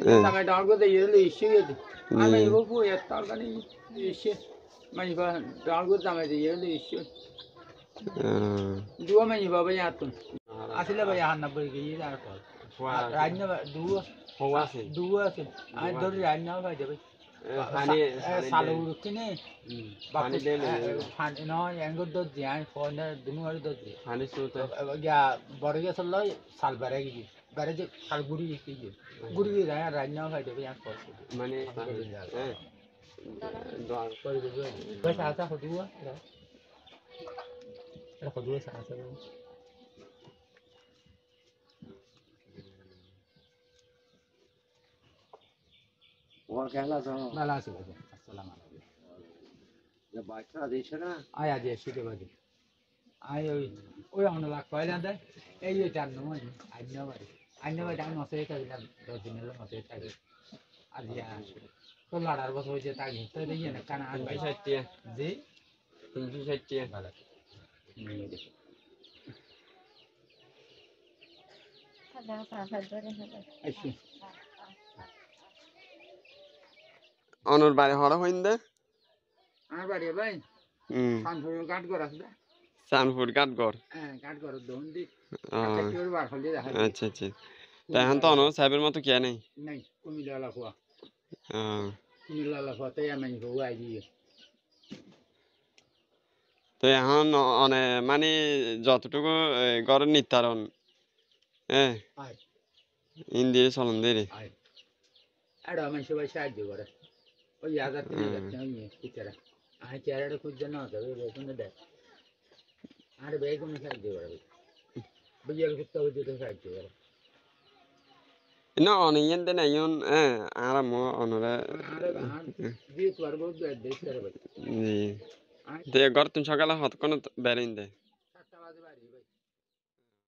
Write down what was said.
Tama dog with the yearly issue. I may go for a target issue. My dog with some of the yearly issue. Do a many babayatun. I feel like I have never given that. I never do. Do I don't I know by the way. Salu kini bakut fan ino yang gudo jian phone dunu hari do ji hani suta ya borge sallo sal baregi barege sal guri ki guri ra ranya khai de yang phone mane doar pari de ba sa sa hodua ra hodua sa sa और कहला तो लाला से अस्सलाम वालेकुम जब बादशाह देश ना आया जे सीधे बाजे आयो ओए हम लाग पहले अंदर ए ये जान नो आई नो जान नो से का दो दिन लो मते ता आज या तो लड़ार बस हो जे ता तो ये ना काना आज भाई सच्चे जी तुम भी सच्चे वाला अच्छा অনর বাড়ি হড়া হইন দে আমার বাড়ি ভাই সানপুর কাট ঘর আছে সানপুর কাঠগড় হ্যাঁ কাট ঘর দোন দি কাটিওর বার ফলে দেখা আচ্ছা আচ্ছা তাই এখন তো অনর সাহেবের মতো কে নেই নাই কুমিল্লা লাফা কুমিল্লা লাফা তাই আমি হওয়াই দিয়ে তো এখন অনে মানে যতটুকু ঘরের নির্ধারণ হ্যাঁ ইন্দিরে চলন দেরে আর আমি সবাই সাহায্য করে ওই 1000-3000 টাকা নিয়ে টিচারা আমি চেয়ারটা খুঁজছে না তবে বেতনে দেয় আর বেগুন সাহায্য করে বিয়ের করতে হচ্ছে তো সাহায্য করে না অনিয়ন দেন আইন আর মো অনরে দিয়ে পারবো দেশ করে ভাই জি তে ঘর তুমি সকালে হত কোন বেরিন দে 7টা বাজে বাড়ি